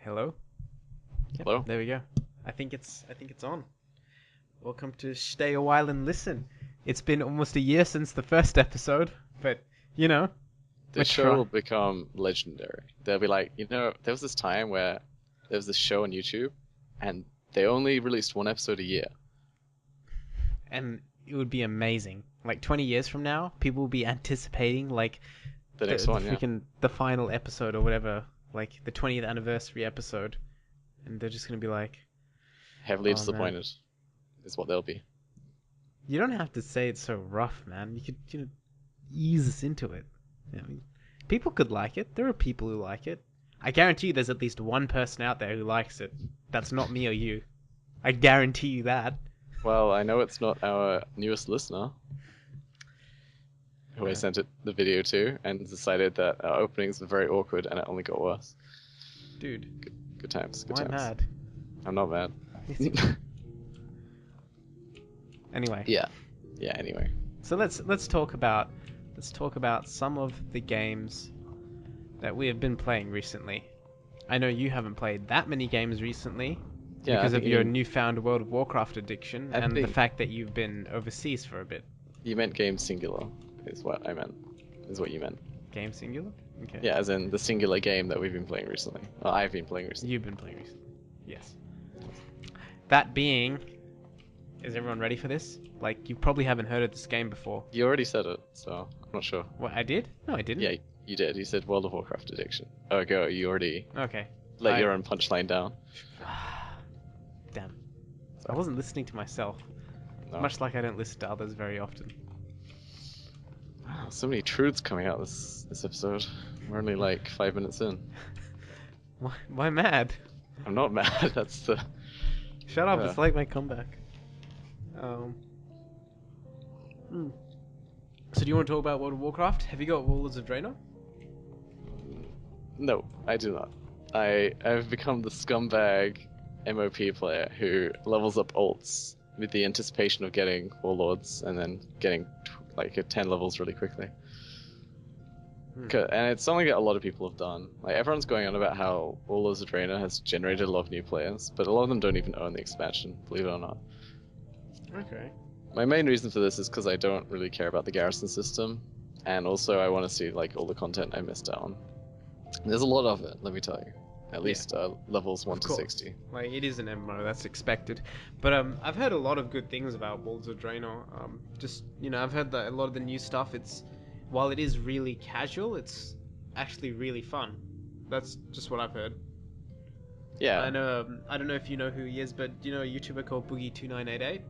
Hello. Yep, Hello? there we go. I think it's on. Welcome to Stay a while and listen. It's been almost a year since the first episode, but you know, we're This show trying. will become legendary. They'll be like, there was this time where there was this show on YouTube, and they only released one episode a year. And it would be amazing. Like 20 years from now, people will be anticipating like The the next the one, yeah. freaking the final episode or whatever, like the 20th anniversary episode, and they're just gonna be like, Heavily "Oh man, disappointed is what they'll be. you don't have to say it so rough, man. You could ease us into it." I mean, people could like it. There are people who like it. I guarantee you there's at least one person out there who likes it. That's not me or you. I guarantee you that. Well, I know it's not our newest listener who I Uh, sent the video to and decided that our openings were very awkward and it only got worse. Dude, Good times, good why times. mad? I'm not mad. Anyway, Yeah. Yeah, anyway. so let's talk about some of the games that we have been playing recently. I know you haven't played that many games recently Yeah, I because of think your newfound World of Warcraft addiction I and the think fact that you've been overseas for a bit. you meant game singular, is what I meant. Is what you meant. Game singular? Okay. Yeah, as in the singular game that we've been playing recently. Well, I've been playing recently. You've been playing recently. Yes. That being, is everyone ready for this? Like, you probably haven't heard of this game before. You already said it, so I'm not sure. What, I did? No, I didn't. Yeah, you did. You said World of Warcraft addiction. Oh, go. You already Okay. let your own punchline down. Damn. I wasn't listening to myself. No. Much like I don't listen to others very often. Wow, so many truths coming out this episode. We're only like 5 minutes in. Why mad? I'm not mad. That's the. Shut up, Yeah. it's like my comeback. Hmm. So do you want to talk about World of Warcraft? Have you got Warlords of Draenor? No, I do not. I've become the scumbag MOP player who levels up alts with the anticipation of getting warlords and then getting like 10 levels really quickly. And it's something that a lot of people have done. Like everyone's going on about how Warlords of Draenor has generated a lot of new players, but a lot of them don't even own the expansion, believe it or not. Okay. My main reason for this is because I don't really care about the garrison system, and also I want to see like all the content I missed out on. There's a lot of it, let me tell you. At least levels 1 Of to course. 60. Like, it is an MMO, that's expected. But I've heard a lot of good things about Warlords of Draenor. I've heard that a lot of the new stuff, while it is really casual, it's actually really fun. That's just what I've heard. Yeah. I don't know if you know who he is, but do you know a YouTuber called Boogie2988?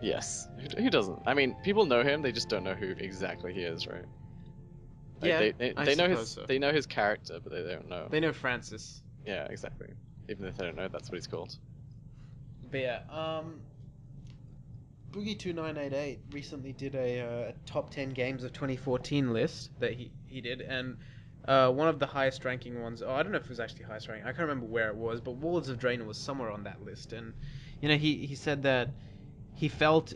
Yes. Who doesn't? I mean, people know him, they just don't know who exactly he is, right? Like, Yeah, they know suppose so. they know his character, but they don't know. They know Francis. Yeah, exactly. Even if they don't know, that's what he's called. But yeah, Boogie2988 recently did a top 10 games of 2014 list that he did, and one of the highest ranking ones, I don't know if it was actually highest ranking, I can't remember where it was, but Warlords of Draenor was somewhere on that list, and he said that he felt,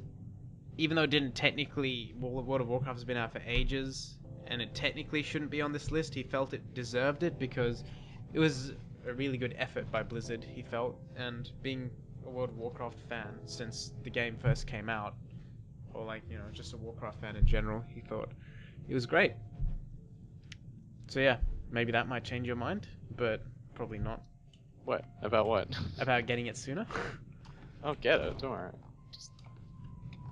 even though it didn't technically, World of Warcraft has been out for ages, and it technically shouldn't be on this list, he felt it deserved it because it was a really good effort by Blizzard, he felt, and being a World of Warcraft fan since the game first came out, or just a Warcraft fan in general, he thought it was great. So yeah, maybe that might change your mind, but probably not. What? About what? About getting it sooner? I'll get it, don't worry.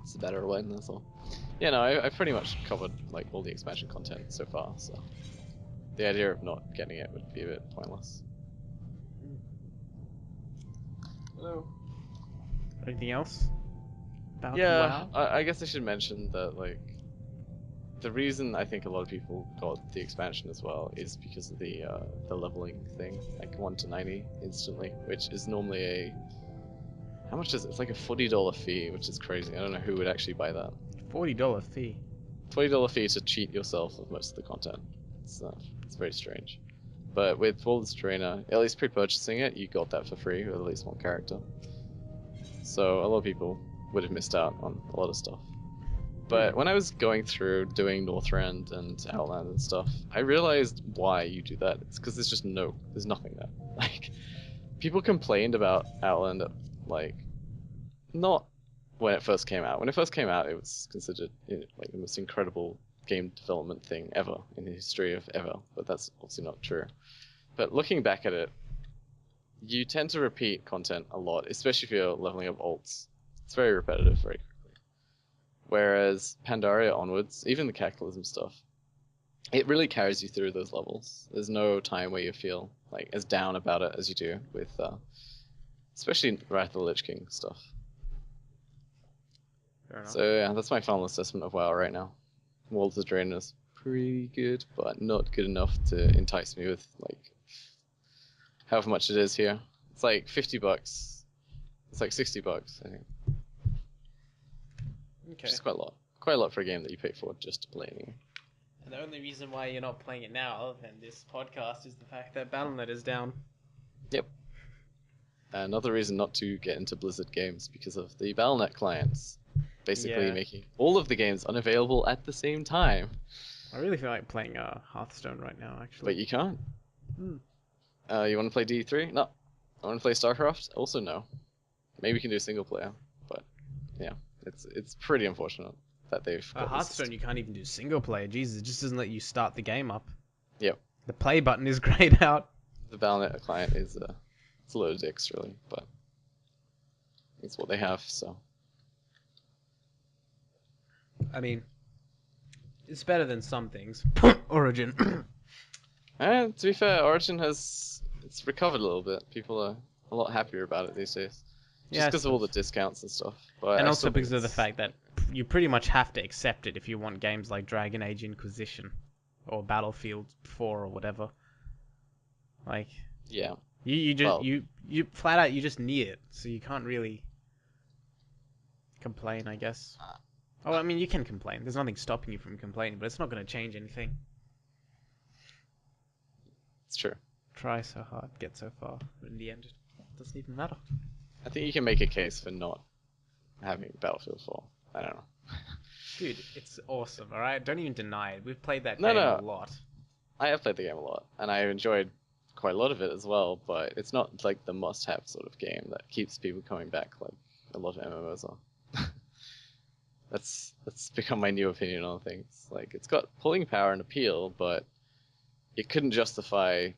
It's a better way, that's all. Yeah, no, I've pretty much covered like all the expansion content so far, so the idea of not getting it would be a bit pointless. Hello. Anything else? About Yeah, WoW? I guess I should mention that like the reason I think a lot of people got the expansion as well is because of the leveling thing, like 1 to 90 instantly, which is normally how much is it? It's like a $40 fee, which is crazy. I don't know who would actually buy that. $40 fee. $40 fee to cheat yourself of most of the content. It's very strange. But with Warlords of Draenor, at least pre-purchasing it, you got that for free with at least one character. So a lot of people would have missed out on a lot of stuff. But when I was going through doing Northrend and Outland and stuff, I realized why you do that. It's because there's nothing there. Like, people complained about Outland, like, not when it first came out. When it first came out, it was considered like the most incredible game development thing ever in the history of ever. But that's obviously not true. But looking back at it, you tend to repeat content a lot, especially if you're leveling up alts. It's very repetitive, very quickly. Whereas Pandaria onwards, even the Cataclysm stuff, it really carries you through those levels. There's no time where you feel like as down about it as you do with, especially Wrath of the Lich King stuff. Fair enough. So yeah, that's my final assessment of WoW right now. Worlds of Draenor is pretty good, but not good enough to entice me with like however much it is here. It's like $50. It's like $60, I think. Okay. Which is quite a lot. Quite a lot for a game that you pay for just to play anyway. And the only reason why you're not playing it now, other than this podcast, is the fact that Battle.net is down. Yep. Another reason not to get into Blizzard games because of the Battle.net clients. Basically making all of the games unavailable at the same time. I really feel like playing Hearthstone right now, actually. But you can't. Hmm. You want to play D3? No. I want to play StarCraft? Also no. Maybe we can do single player, but yeah, it's pretty unfortunate that they've got Hearthstone, you can't even do single player. Jesus, it just doesn't let you start the game up. Yep. The play button is grayed out. The Battle.net client is it's a load of dicks, really, but it's what they have, so. I mean, it's better than some things. Origin. And to be fair, Origin it's recovered a little bit. People are a lot happier about it these days. Just because of all the discounts and stuff. But and also because of the fact that you pretty much have to accept it if you want games like Dragon Age Inquisition or Battlefield 4 or whatever. Like, yeah, you flat out you just need it, so you can't really complain, I guess. Oh, I mean, you can complain. There's nothing stopping you from complaining, but it's not going to change anything. it's true. Try so hard, get so far, but in the end, it doesn't even matter. I think you can make a case for not having Battlefield 4. I don't know. Dude, it's awesome, alright? Don't even deny it. We've played that No, game no. a lot. I have played the game a lot, and I enjoyed quite a lot of it as well, but it's not like the must-have sort of game that keeps people coming back like a lot of MMOs are. That's become my new opinion on things. Like, it's got pulling power and appeal, but it couldn't justify,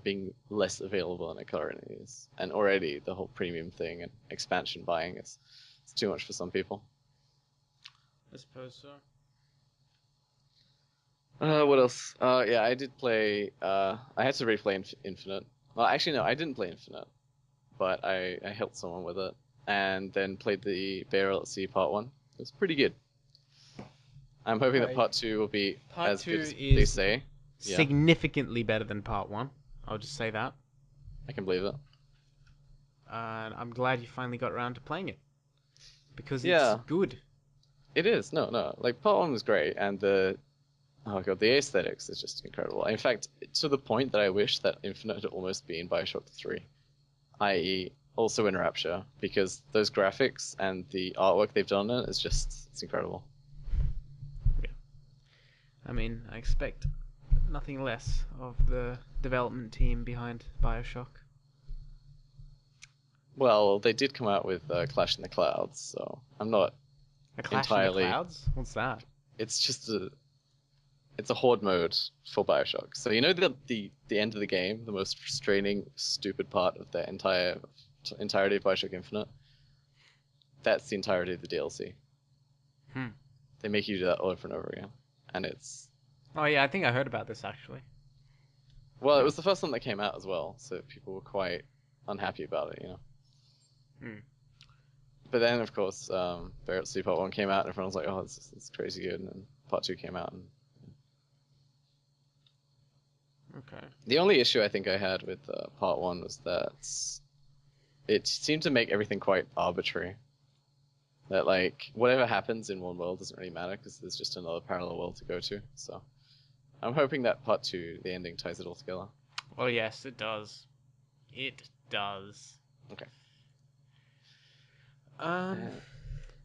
being less available than it currently is. And already the whole premium thing and expansion buying it's too much for some people. I suppose so. What else? Yeah, I did play. I had to replay Infinite. Well, actually, no, I didn't play Infinite, but I helped someone with it, and then played the Burial at Sea Part 1. It was pretty good. I'm hoping that Part 2 will be as good as they say. Significantly better than Part 1. I'll just say that. I can believe it. And I'm glad you finally got around to playing it. Because it's good. It is. No. Like, Part 1 was great, and the aesthetics is just incredible. In fact, to the point that I wish that Infinite had almost been Bioshock 3. I.e., also in Rapture, because those graphics and the artwork they've done on it is it's incredible. Yeah. I mean, I expect nothing less of the development team behind Bioshock. Well, they did come out with Clash in the Clouds, so I'm not entirely... in the Clouds? What's that? It's just it's a horde mode for Bioshock. So you know the end of the game, the most frustrating, stupid part of the entirety of Bioshock Infinite? That's the entirety of the DLC. They make you do that over and over again. And it's... Oh yeah, I think I heard about this actually. Well, it was the first one that came out as well, so people were quite unhappy about it, But then, of course, Burial at Sea Part 1 came out, and everyone was like, oh, it's crazy good, and then Part 2 came out. Okay. The only issue I think I had with Part 1 was that it seemed to make everything quite arbitrary. That, like, whatever happens in one world doesn't really matter, because there's just another parallel world to go to, so... I'm hoping that Part 2, the ending, ties it all together. Well, yes, it does. It does. Okay.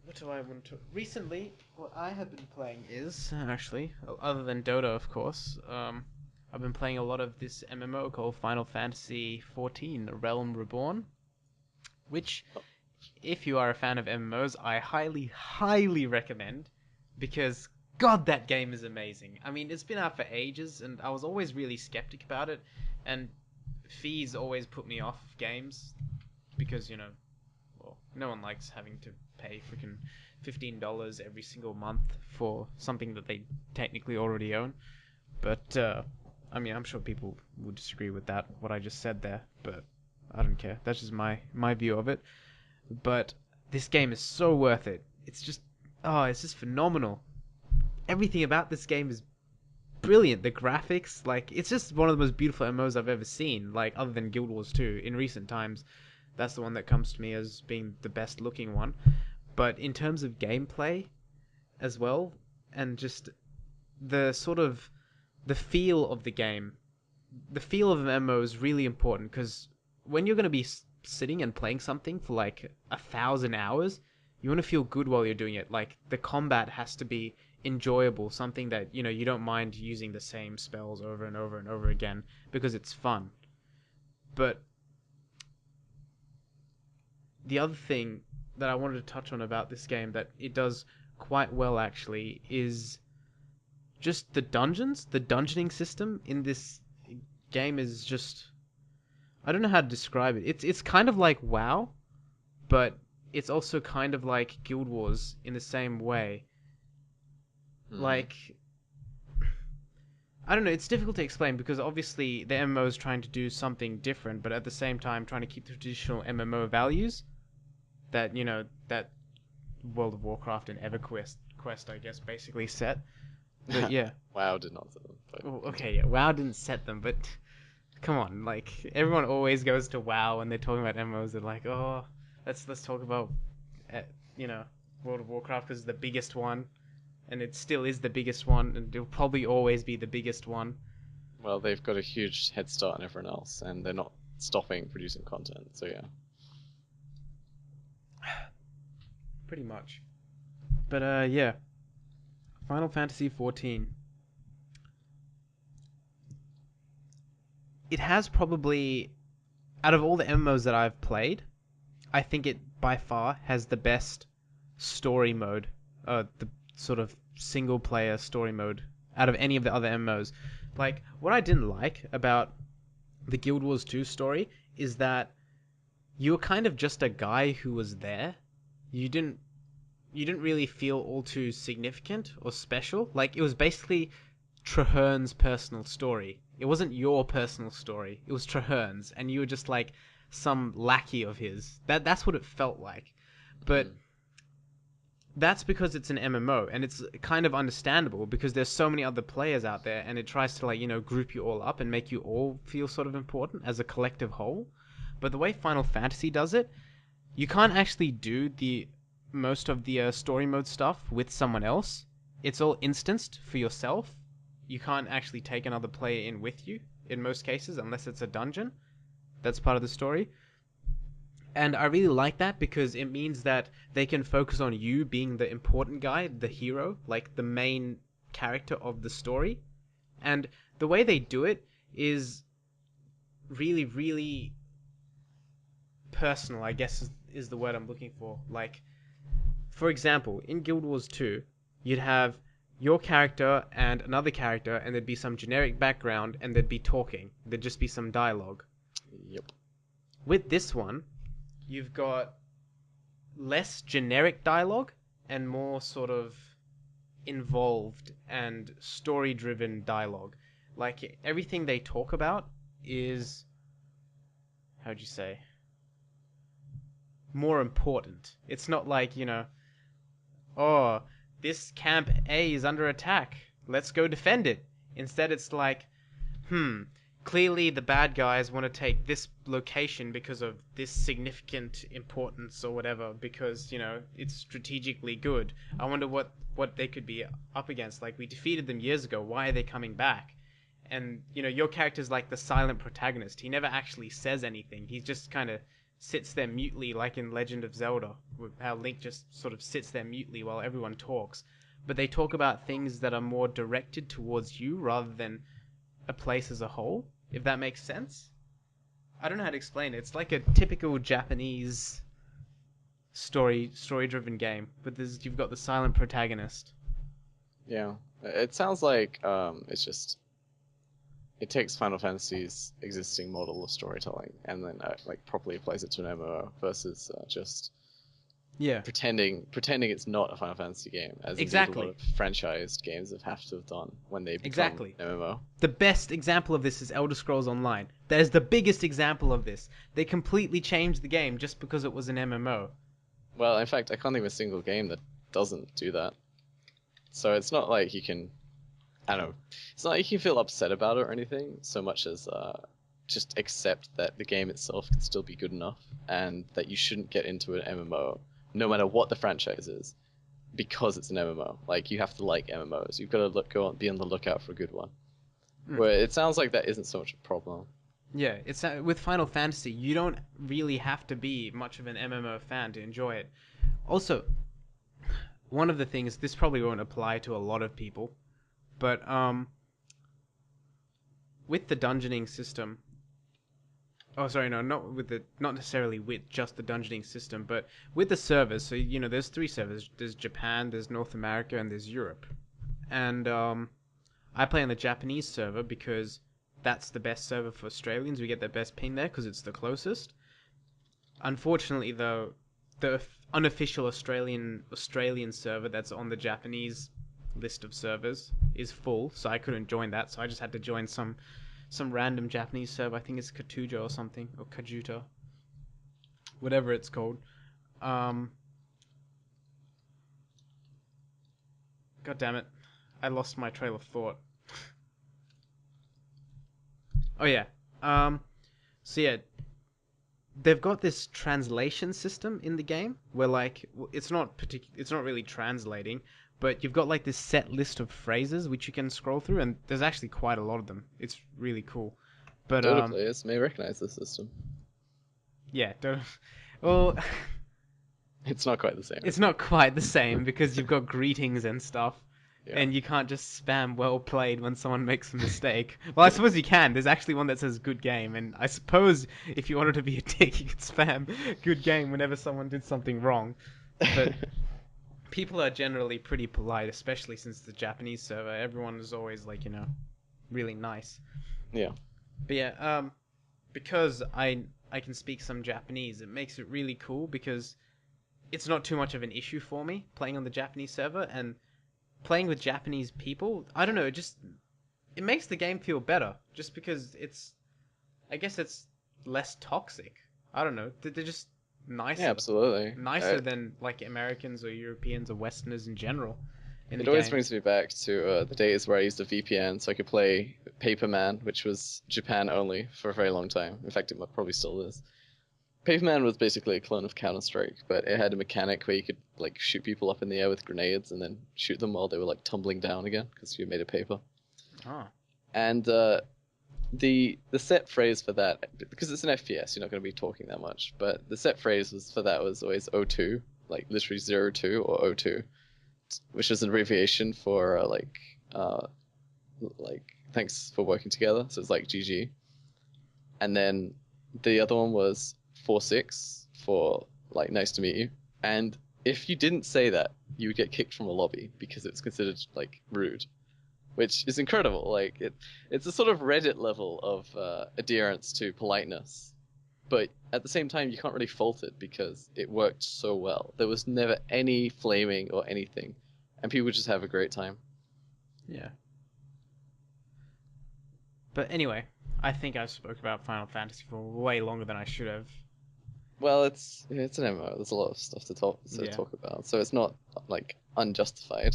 What do I want to? Recently, what I have been playing is actually, other than Dota, of course. I've been playing a lot of this MMO called Final Fantasy XIV: Realm Reborn, which, Oh, if you are a fan of MMOs, I highly, highly recommend, because God, that game is amazing. I mean, it's been out for ages, and I was always really skeptic about it, and fees always put me off games because well, no one likes having to pay freaking $15 every single month for something that they technically already own. But I mean, I'm sure people would disagree with that, what I just said there, but I don't care. That's just my view of it. But this game is so worth it. It's just phenomenal. Everything about this game is brilliant. The graphics, like, it's just one of the most beautiful MMOs I've ever seen, like, other than Guild Wars 2 in recent times. That's the one that comes to me as being the best looking one. But in terms of gameplay as well, and just the sort of the feel of the game, the feel of an MMO is really important, because when you're going to be sitting and playing something for like 1,000 hours, you want to feel good while you're doing it. Like, the combat has to be enjoyable, something that you don't mind using the same spells over and over and over again because it's fun. But the other thing that I wanted to touch on about this game that it does quite well actually is just the dungeons. The dungeoning system in this game is just, I don't know how to describe it. It's kind of like WoW, but it's also kind of like Guild Wars in the same way. hmm. Like, I don't know, it's difficult to explain because obviously the MMO is trying to do something different, but at the same time trying to keep the traditional MMO values that that World of Warcraft and EverQuest I guess basically set. But yeah. WoW did not, but Oh, okay, continue. yeah, WoW didn't set them, but come on, like, everyone always goes to WoW when they're talking about MMOs. They're like, oh, let's talk about uh, you know World of Warcraft because it's the biggest one, and it still is the biggest one, and it'll probably always be the biggest one. Well, they've got a huge head start on everyone else, and they're not stopping producing content. So yeah. Pretty much. But yeah, Final Fantasy 14. It has probably, out of all the MMOs that I've played, I think it by far has the best story mode, the sort of single player story mode out of any of the other MMOs. Like, what I didn't like about the Guild Wars 2 story is that you were kind of just a guy who was there. You didn't really feel all too significant or special. Like, it was basically Traherne's personal story. It wasn't your personal story. It was Traherne's, and you were just like some lackey of his. That's what it felt like. But Mm. that's because it's an MMO, and it's kind of understandable because there's so many other players out there, and it tries to, like, group you all up and make you all feel sort of important as a collective whole. But the way Final Fantasy does it, you can't actually do the most of the story mode stuff with someone else. It's all instanced for yourself. You can't actually take another player in with you in most cases unless it's a dungeon. That's part of the story. And I really like that because it means that they can focus on you being the important guy, the hero, like the main character of the story. And the way they do it is really, really personal, I guess is the word I'm looking for. Like, for example, in Guild Wars 2, you'd have your character and another character, and there'd be some generic background, and they'd be talking. There'd just be some dialogue. Yep. With this one, you've got less generic dialogue and more sort of involved and story driven dialogue. Like, everything they talk about is, how'd you say, more important. It's not like, oh, this camp A is under attack. Let's go defend it. Instead, it's like, clearly the bad guys want to take this location because of this significant importance or whatever, because, it's strategically good. I wonder what they could be up against. Like, we defeated them years ago. Why are they coming back? And, your character's like the silent protagonist. He never actually says anything. He's just kind of sits there mutely, like in Legend of Zelda, how Link just sort of sits there mutely while everyone talks. But they talk about things that are more directed towards you rather than a place as a whole, if that makes sense. I don't know how to explain it. It's like a typical Japanese story driven game, but you've got the silent protagonist. Yeah, it sounds like it's just it takes Final Fantasy's existing model of storytelling and then like properly applies it to an MMO versus just Yeah, pretending it's not a Final Fantasy game, as indeed a lot exactly. of franchised games have to have done when they become Exactly. MMO. The best example of this is Elder Scrolls Online. That is the biggest example of this. They completely changed the game just because it was an MMO. Well, in fact, I can't think of a single game that doesn't do that. So it's not like you can, I don't know, it's not like you can feel upset about it or anything, so much as just accept that the game itself can still be good enough and that you shouldn't get into an MMO, no matter what the franchise is, because it's an MMO. Like, you have to like MMOs. You've got to be on the lookout for a good one. Mm. Where it sounds like that isn't so much a problem. Yeah, it's with Final Fantasy, you don't really have to be much of an MMO fan to enjoy it. Also, one of the things, this probably won't apply to a lot of people, but with the dungeoning system, oh sorry, no, not necessarily with just the dungeoning system, but with the servers. So there's three servers. There's Japan, there's North America, and there's Europe. And I play on the Japanese server because that's the best server for Australians. We get the best ping there because it's the closest. Unfortunately, though, the unofficial Australian server that's on the Japanese list of servers is full, so I couldn't join that. So I just had to join some random Japanese server. I think it's Katuja or something, or Kajuta, whatever it's called. Um, God damn it, I lost my trail of thought. Oh yeah. Um, so yeah, they've got this translation system in the game where like it's not really translating, but you've got like this set list of phrases which you can scroll through, and there's actually quite a lot of them. It's really cool. But Dota players may recognize this system. yeah, don't. Well, It's not quite the same. it's not quite the same because you've got greetings and stuff. Yeah. And you can't just spam "well played" when someone makes a mistake. Well, I suppose you can. There's actually one that says "good game," and I suppose if you wanted to be a dick, you could spam "good game" whenever someone did something wrong. But people are generally pretty polite, especially since the Japanese server. Everyone is always like, really nice. Yeah. But yeah, because I can speak some Japanese, it makes it really cool because it's not too much of an issue for me playing on the Japanese server, and playing with Japanese people, I don't know, it makes the game feel better just because I guess it's less toxic. I don't know. They're just Yeah, nicer. absolutely. Nicer than like Americans or Europeans or Westerners in general in the It always games. brings me back to the days where I used a VPN so I could play Paperman, which was Japan only for a very long time. In fact, probably still is. Paperman was basically a clone of Counter-Strike, but it had a mechanic where you could like shoot people up in the air with grenades and then shoot them while they were like tumbling down again because you made of paper. Oh. And the set phrase for that, because it's an FPS, you're not going to be talking that much, but the set phrase for that was always O2, like literally 02 or O2, which is an abbreviation for like thanks for working together. So it's like GG. And then the other one was 46 for like nice to meet you. And if you didn't say that, you would get kicked from a lobby because it's considered like rude, which is incredible. Like it's a sort of Reddit level of adherence to politeness. But at the same time, you can't really fault it because it worked so well. There was never any flaming or anything, and people just have a great time. Yeah. But anyway, I think I've spoke about Final Fantasy for way longer than I should have. Well, it's an MMO. There's a lot of stuff to Yeah. talk about, so it's not like unjustified.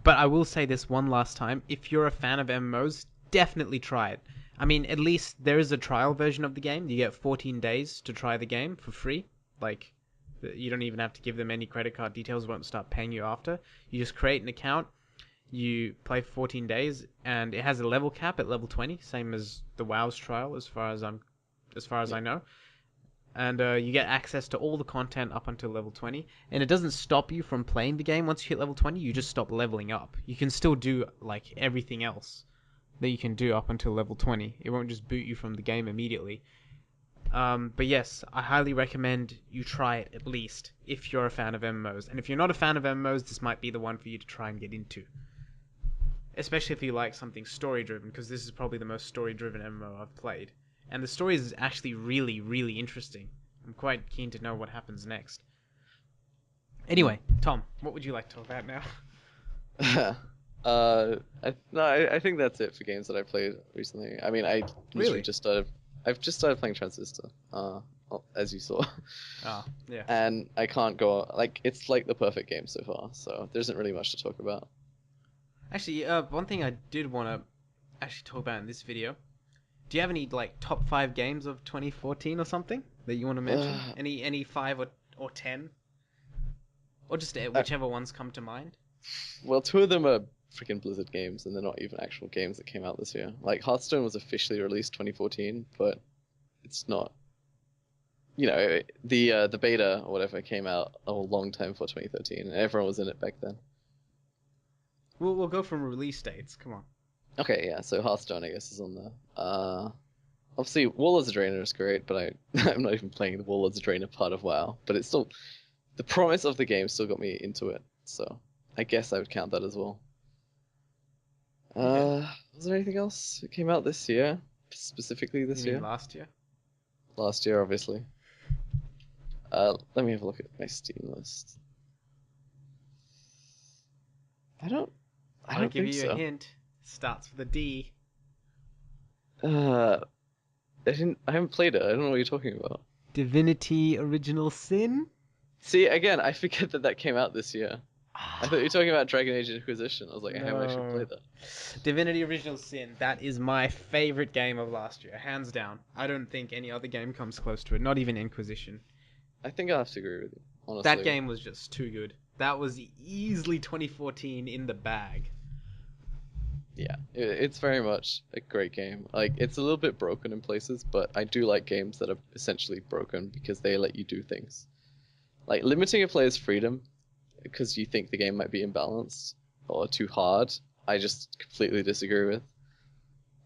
But I will say this one last time. If you're a fan of MMOs, definitely try it. I mean, at least there is a trial version of the game. You get 14 days to try the game for free. Like, you don't even have to give them any credit card details. Won't start paying you after. You just create an account. You play for 14 days, and it has a level cap at level 20, same as the WoW's trial, as far as Yeah. I know. and you get access to all the content up until level 20. And it doesn't stop you from playing the game once you hit level 20. You just stop leveling up. You can still do like everything else that you can do up until level 20. It won't just boot you from the game immediately. But yes, I highly recommend you try it at least if you're a fan of MMOs. And if you're not a fan of MMOs, this might be the one for you to try and get into. Especially if you like something story-driven, because this is probably the most story-driven MMO I've played. And the story is actually really, really interesting. I'm quite keen to know what happens next. Anyway, Tom, what would you like to talk about now? I think that's it for games that I played recently. I mean, I literally Really? just started. I've just started playing Transistor, as you saw, Oh, yeah. and I can't go like it's like the perfect game so far. So there isn't really much to talk about. Actually, one thing I did want to actually talk about in this video. Do you have any like top 5 games of 2014 or something that you want to mention? Any 5 or 10? Or just Uh, whichever ones come to mind? well, two of them are freaking Blizzard games, and they're not even actual games that came out this year. Like Hearthstone was officially released 2014, but it's not. You know, the beta or whatever came out a long time before 2013, and everyone was in it back then. We'll go from release dates. Come on. Okay, yeah, so Hearthstone, I guess, is on there. Obviously, Warlords of Draenor is great, but I'm not even playing the Warlords of Draenor part of WoW. But it's still, the promise of the game still got me into it, so I guess I would count that as well. Okay. Was there anything else that came out this year? Specifically You this mean year? last year? Last year, obviously. Let me have a look at my Steam list. I don't, I I'll don't give think you a so. hint. Starts with a D. Uh, I haven't played it. I don't know what you're talking about. Divinity Original Sin? See, again, I forget that that came out this year. I thought you were Ah, talking about Dragon Age Inquisition. I was like, I haven't actually no. played that. Divinity Original Sin. That is my favorite game of last year, hands down. I don't think any other game comes close to it. Not even Inquisition. I think I'll have to agree with you, That honestly. game was just too good. That was easily 2014 in the bag. Yeah, it's very much a great game. Like, it's a little bit broken in places, but I do like games that are essentially broken because they let you do things. Like, limiting a player's freedom because you think the game might be imbalanced or too hard, I just completely disagree with.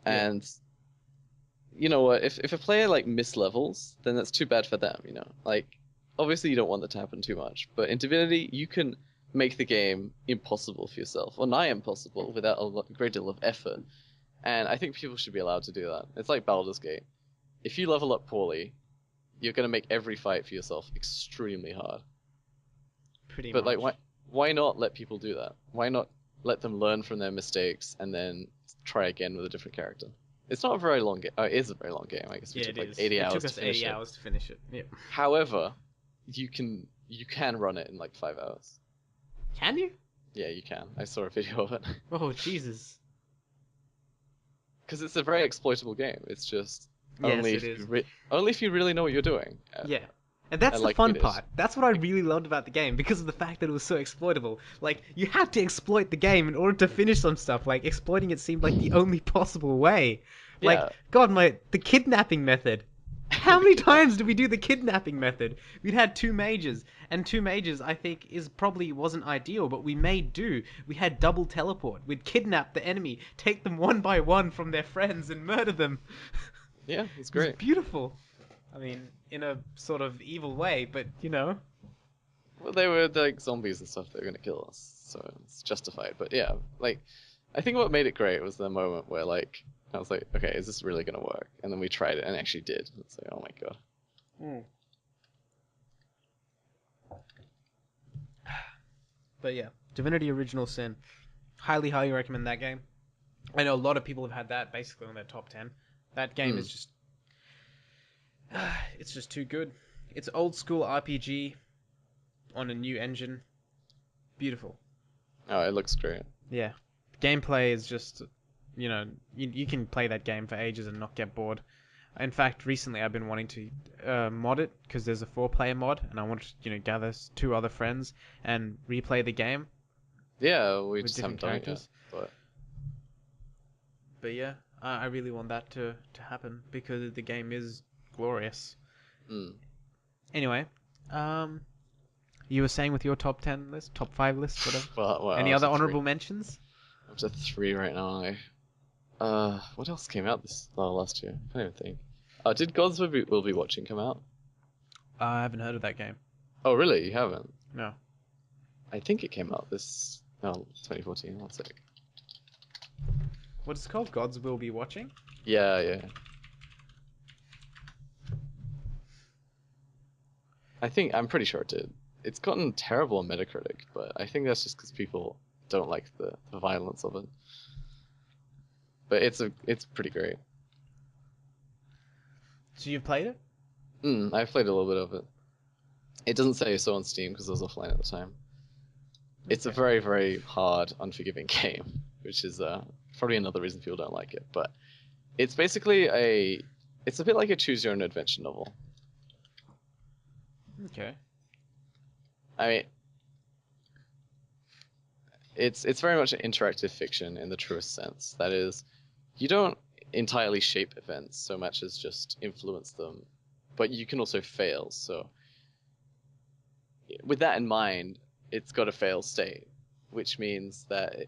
Yeah. And you know what? If a player like mislevels, then that's too bad for them. You know, like obviously you don't want that to happen too much, but in Divinity you can make the game impossible for yourself, or nigh impossible, without a great deal of effort. And I think people should be allowed to do that. It's like Baldur's Gate. If you level up poorly, you're gonna make every fight for yourself extremely hard. Pretty But like, much. why not let people do that? Why not let them learn from their mistakes and then try again with a different character? It's not a very long game. It is a very long game. I guess we Yeah, took it like is. 80 It hours took to us finish 80 it. hours to finish it. Yeah. However, you can run it in like 5 hours. Can you? Yeah, you can. I saw a video of it. Oh, Jesus. Because it's a very exploitable game. It's just Yes, it is. only if you really know what you're doing. Yeah. And that's And the like fun it is. part. That's what I really loved about the game because of the fact that it was so exploitable. Like, you had to exploit the game in order to finish some stuff. Like, exploiting it seemed like the only possible way. Like, Yeah. God, the kidnapping method. How The many kidnap. times did we do the kidnapping method? We'd had 2 mages, and 2 mages I think is probably wasn't ideal, but we made do. We had double teleport. We'd kidnap the enemy, take them one by one from their friends, and murder them. Yeah, it's It was great. beautiful. I mean, in a sort of evil way, but you know. Well, they were like zombies and stuff that were gonna kill us, so it's justified. But yeah, like I think what made it great was the moment where like I was like, okay, is this really gonna work? And then we tried it and it actually did. It's like, oh my god. Mm. But yeah, Divinity Original Sin. Highly, highly recommend that game. I know a lot of people have had that basically on their top 10. That game is Mm. just. It's just too good. It's old school RPG on a new engine. Beautiful. Oh, it looks great. Yeah. Gameplay is just. You can play that game for ages and not get bored. In fact, recently I've been wanting to mod it because there's a 4-player mod, and I want to gather 2 other friends and replay the game Yeah, we with just different haven't done it yet. characters. But But yeah, I really want that to happen because the game is glorious. mm. Anyway, um, you were saying with your top 10 list, top 5 list, whatever. Well, Any up other to three. honorable mentions? Up to three right now. What else came out this last year? I can't even think. Did Gods Will Be Watching come out? I haven't heard of that game. Oh, really? You haven't? No. I think it came out this 2014. One sec. What is it called? Gods Will Be Watching? Yeah, yeah. I'm pretty sure it did. It's gotten terrible on Metacritic, but I think that's just because people don't like the violence of it. But it's pretty great. So you've played it? I've played a little bit of it. It doesn't say so on Steam because I was offline at the time. It's a Okay. very, very hard, unforgiving game, which is probably another reason people don't like it. But it's basically it's a bit like a choose your own adventure novel. Okay. I mean, it's very much an interactive fiction in the truest sense. That is, you don't entirely shape events so much as just influence them, but you can also fail. So with that in mind, it's got a fail state, which means that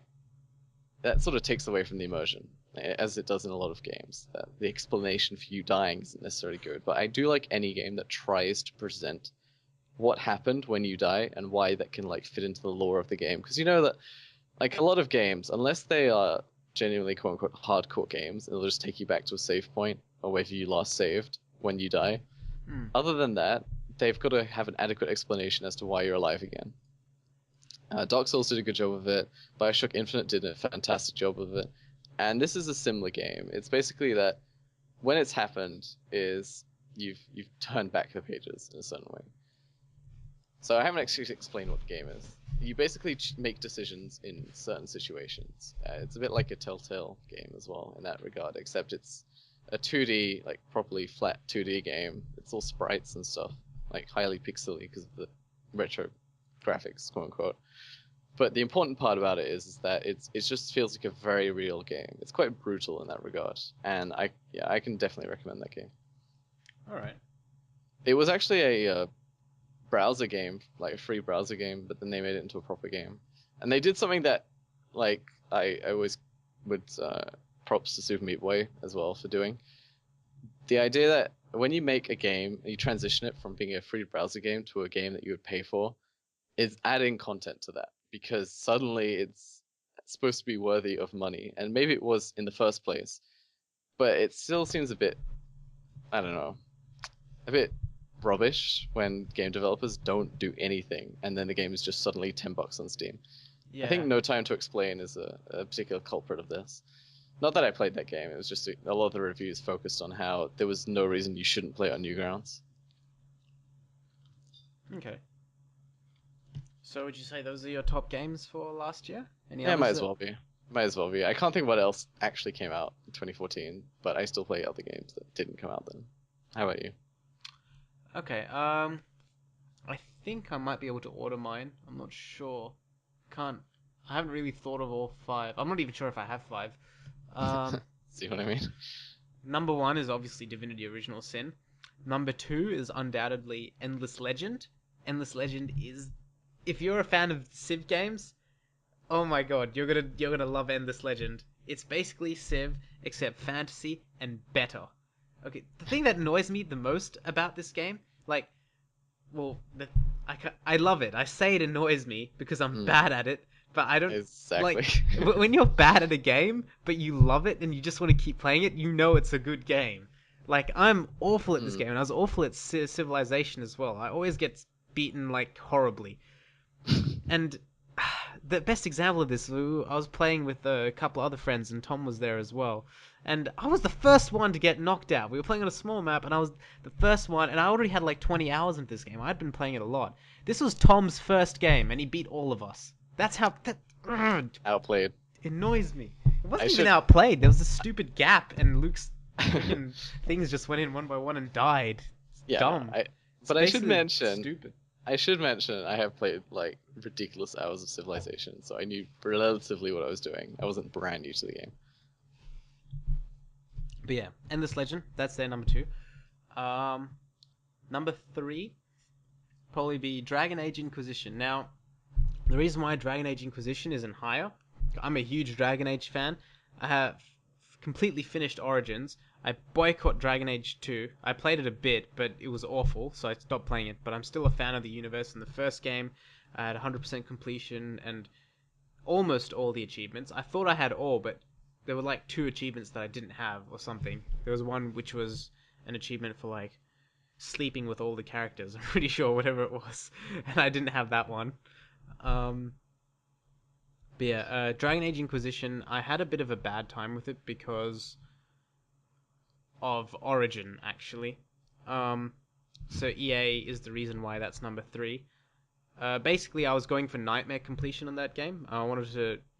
sort of takes away from the immersion, as it does in a lot of games. That the explanation for you dying isn't necessarily good, but I do like any game that tries to present what happened when you die and why that can like fit into the lore of the game. Because you know that like a lot of games, unless they are genuinely quote unquote hardcore games, they'll just take you back to a save point or where you last saved when you die. Hmm. Other than that, they've got to have an adequate explanation as to why you're alive again. Dark Souls did a good job of it. BioShock Infinite did a fantastic job of it. And this is a similar game. It's basically that when it's happened is you've turned back the pages in a certain way. So I haven't actually explained what the game is. You basically make decisions in certain situations. It's a bit like a Telltale game as well in that regard, except it's a 2D, like properly flat 2D game. It's all sprites and stuff, like highly pixely because of the retro graphics, quote unquote. But the important part about it is that it just feels like a very real game. It's quite brutal in that regard, and I can definitely recommend that game. All right. It was actually a browser game, like a free browser game, but then they made it into a proper game. And they did something that, like, I always would props to Super Meat Boy as well for doing. The idea that when you make a game, you transition it from being a free browser game to a game that you would pay for, is adding content to that because suddenly it's supposed to be worthy of money, and maybe it was in the first place, but it still seems a bit, I don't know, a bit rubbish when game developers don't do anything and then the game is just suddenly $10 on Steam. I think Yeah. No Time to Explain is a particular culprit of this. Not that I played that game, it was just a lot of the reviews focused on how there was no reason you shouldn't play it on Newgrounds. Okay. So would you say those are your top games for last year? Any Yeah, might others as that? well be. Might as well be. I can't think what else actually came out in 2014, but I still play other games that didn't come out then. How about you? Okay. I think I might be able to order mine. I'm not sure. Can't. I haven't really thought of all five. I'm not even sure if I have five. Um, See what I mean? Number one is obviously Divinity: Original Sin. Number two is undoubtedly Endless Legend. Endless Legend is, if you're a fan of Civ games, oh my god, you're gonna love Endless Legend. It's basically Civ except fantasy and better. Okay, the thing that annoys me the most about this game, like, well, I love it. I say it annoys me because I'm Mm, bad at it, but I don't exactly. like when you're bad at a game, but you love it and you just want to keep playing it. You know it's a good game. Like I'm awful at this Mm. game, and I was awful at Civilization as well. I always get beaten like horribly. And the best example of this, I was playing with a couple other friends, and Tom was there as well. And I was the first one to get knocked out. We were playing on a small map, and I was the first one, and I already had like 20 hours into this game. I'd been playing it a lot. This was Tom's first game, and he beat all of us. That's how that Outplayed. annoys me. It I wasn't even should. outplayed. There was a stupid gap, and Luke's freaking things just went in one by one and died. It's Yeah, no, dumb. It's but basically stupid. I should mention I have played like ridiculous hours of Civilization, so I knew relatively what I was doing. I wasn't brand new to the game. But yeah, Endless Legend. That's their number two. Um, Number three. probably be Dragon Age Inquisition. Now, the reason why Dragon Age Inquisition isn't higher, I'm a huge Dragon Age fan. I have completely finished Origins. I boycott Dragon Age 2. I played it a bit, but it was awful, so I stopped playing it. But I'm still a fan of the universe. In the first game, I had 100% completion and almost all the achievements. I thought I had all, but there were like 2 achievements that I didn't have or something. There was one which was an achievement for like sleeping with all the characters. I'm pretty sure, whatever it was, and I didn't have that one. Um, but yeah, Dragon Age Inquisition, I had a bit of a bad time with it because of Origin, actually. Um, so EA is the reason why that's number 3. Basically, I was going for nightmare completion on that game. I wanted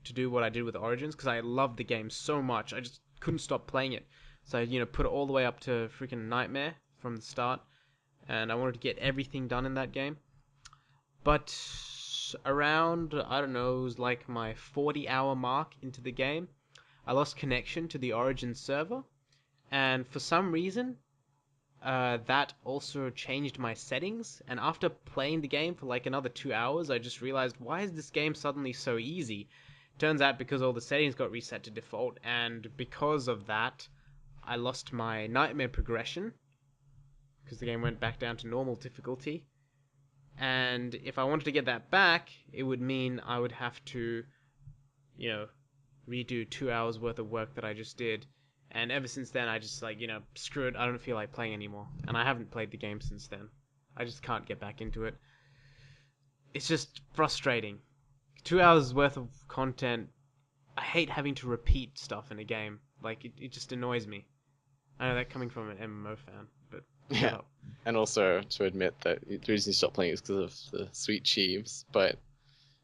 to do what I did with Origins because I loved the game so much. I just couldn't stop playing it. So I, put it all the way up to freaking nightmare from the start, and I wanted to get everything done in that game. But around, I don't know, it was like my 40-hour mark into the game, I lost connection to the Origin server, and for some reason, that also changed my settings. And after playing the game for like another 2 hours, I just realized, why is this game suddenly so easy? Turns out because all the settings got reset to default, and because of that, I lost my nightmare progression because the game went back down to normal difficulty. And if I wanted to get that back, it would mean I would have to, you know, redo 2 hours worth of work that I just did. And ever since then, I just like, screw it, I don't feel like playing anymore. And I haven't played the game since then. I just can't get back into it. It's just frustrating. 2 hours worth of content. I hate having to repeat stuff in a game. Like, it just annoys me. I know that coming from an MMO fan, but shut Yeah, up. and also to admit that the reason you stopped playing is because of the sweet cheeves. But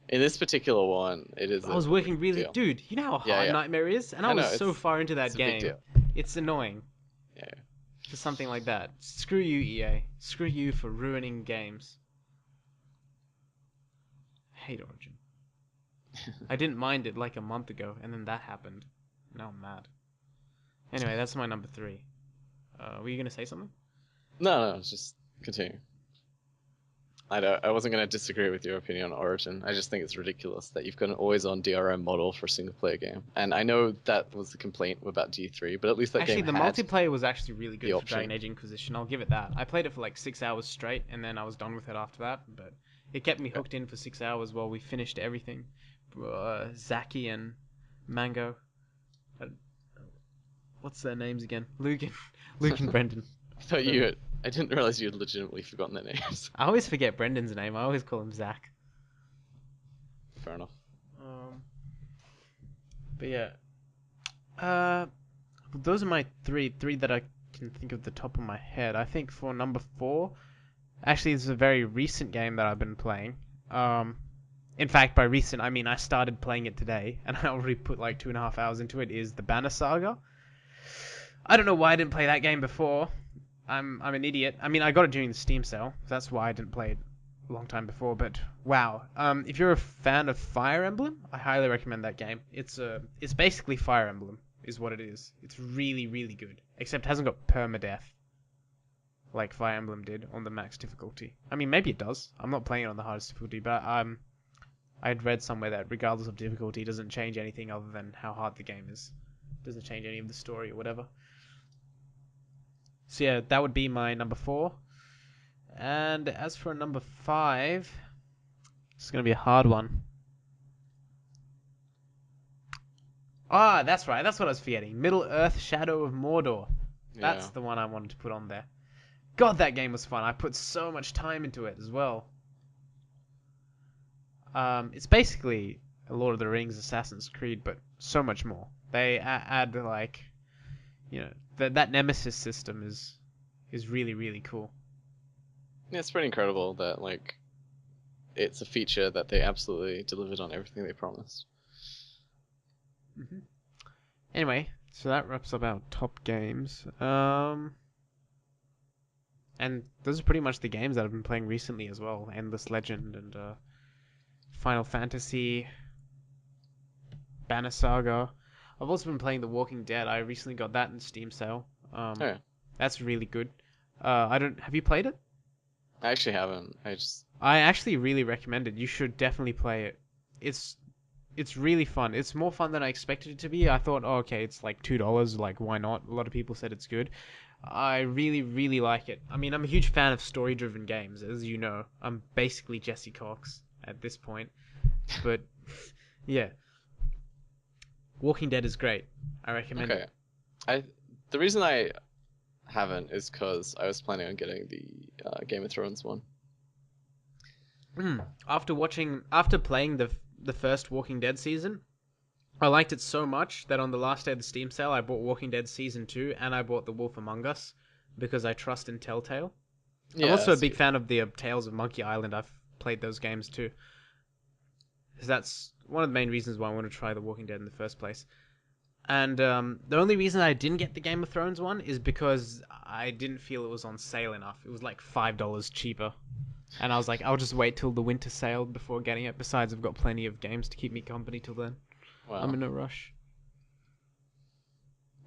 in this particular one, it is I a was really working big really... deal. Dude, you know how Yeah, hard yeah. Nightmare is? And I I was know so far into that it's a big game. deal. It's annoying Yeah. for something like that. Screw you, EA. Screw you for ruining games. I hate Origin. I didn't mind it like a month ago, and then that happened. Now I'm mad. Anyway, that's my number 3. Were you gonna say something? No, just continue. I wasn't going to disagree with your opinion on Origin. I just think it's ridiculous that you've got an always-on DRM model for a single-player game. And I know that was the complaint about D3, but at least that Actually, game the had multiplayer was actually really the good for Dragon option. Age Inquisition. I'll give it that. I played it for like 6 hours straight, and then I was done with it after that. But it kept me Yeah. hooked in for 6 hours while we finished everything. Zaki and Mango. Uh, What's their names again? Luke and Brendan. I thought you had, I didn't realize you had legitimately forgotten their names. I always forget Brendan's name. I always call him Zach. Fair enough. Um, but yeah, uh, those are my three that I can think of the top of my head. I think for number 4, actually, this is a very recent game that I've been playing. In fact, by recent, I mean I started playing it today, and I already put like 2.5 hours into it. Is the Banner Saga? I don't know why I didn't play that game before. I'm an idiot. I mean, I got it during the Steam sale. That's why I didn't play it a long time before. But wow, if you're a fan of Fire Emblem, I highly recommend that game. It's basically Fire Emblem, is what it is. It's really, really good. Except it hasn't got permadeath like Fire Emblem did on the max difficulty. I mean, maybe it does. I'm not playing it on the hardest difficulty, but I'd read somewhere that regardless of difficulty, it doesn't change anything other than how hard the game is. It doesn't change any of the story or whatever. So yeah, that would be my number 4. And as for number 5, it's going to be a hard one. Ah, that's right. That's what I was forgetting. Middle-earth: Shadow of Mordor. That's Yeah. the one I wanted to put on there. God, that game was fun. I put so much time into it as well. It's basically a Lord of the Rings Assassin's Creed, but so much more. They add like, that Nemesis system is really, really cool. Yeah, it's pretty incredible that like it's a feature that they absolutely delivered on everything they promised. hmm Anyway, so that wraps up our top games. And those are pretty much the games that I've been playing recently as well. Endless Legend and Final Fantasy, Banner Saga. I've also been playing The Walking Dead. I recently got that in Steam sale. Oh, yeah. That's really good. I don't. Have you played it? I actually haven't. I just I actually really recommend it. You should definitely play it. It's it's really fun. It's more fun than I expected it to be. I thought, oh, okay, it's like $2, like why not? A lot of people said it's good. I really, really like it. I mean, I'm a huge fan of story-driven games, as you know. I'm basically Jesse Cox at this point, but yeah, Walking Dead is great. I recommend it. okay. I the reason I haven't is because I was planning on getting the Game of Thrones one. After playing the first Walking Dead season, I liked it so much that on the last day of the Steam sale, I bought Walking Dead Season 2 and I bought The Wolf Among Us because I trust in Telltale. I'm Yeah, also a that's big good. fan of the Tales of Monkey Island. I've played those games too. 'Cause that's one of the main reasons why I want to try The Walking Dead in the first place. And the only reason I didn't get the Game of Thrones one is because I didn't feel it was on sale enough. It was like $5 cheaper. And I was like, I'll just wait till the winter sale before getting it. Besides, I've got plenty of games to keep me company till then. I'm Wow. in no rush.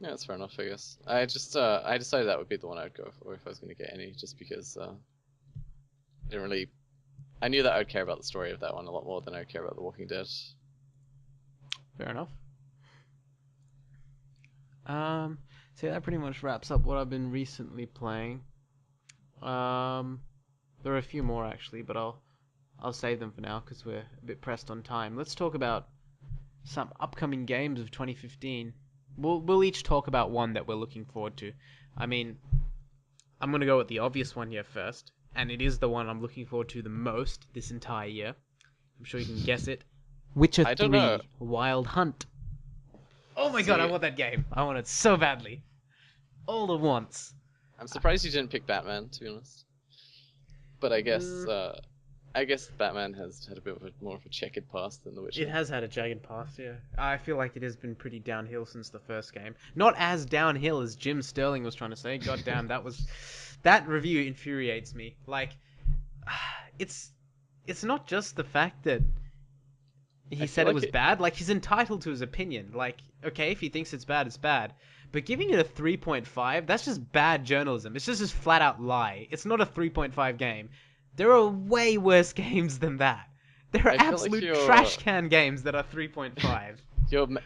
Yeah, that's fair enough, I guess. I decided that would be the one I'd go for if I was going to get any, just because I didn't really. I knew that I'd care about the story of that one a lot more than I care about The Walking Dead. Fair enough. Um, so that pretty much wraps up what I've been recently playing. Um, there are a few more actually, but I'll save them for now because we're a bit pressed on time. Let's talk about some upcoming games of 2015. We'll each talk about one that we're looking forward to. I mean, I'm gonna go with the obvious one here first, and it is the one I'm looking forward to the most this entire year. I'm sure you can guess it. Witcher I don't know. 3 Wild Hunt. Oh my god, I See, want that game. I want it so badly. All at once. I'm surprised you didn't pick Batman, to be honest. But Mm, I guess Batman has had a bit of more of a checkered past than The it Witcher. has had a jagged past, yeah. I feel like it has been pretty downhill since the first game. Not as downhill as Jim Sterling was trying to say. God damn, that review infuriates me. Like, it's it's not just the fact that he I feel said it like was it. bad. Like, he's entitled to his opinion. Like, okay, if he thinks it's bad, it's bad. But giving it a 3.5, that's just bad journalism. It's just a flat out lie. It's not a 3.5 game. There are way worse games than that. There are I feel like absolute trash can games that are 3.5.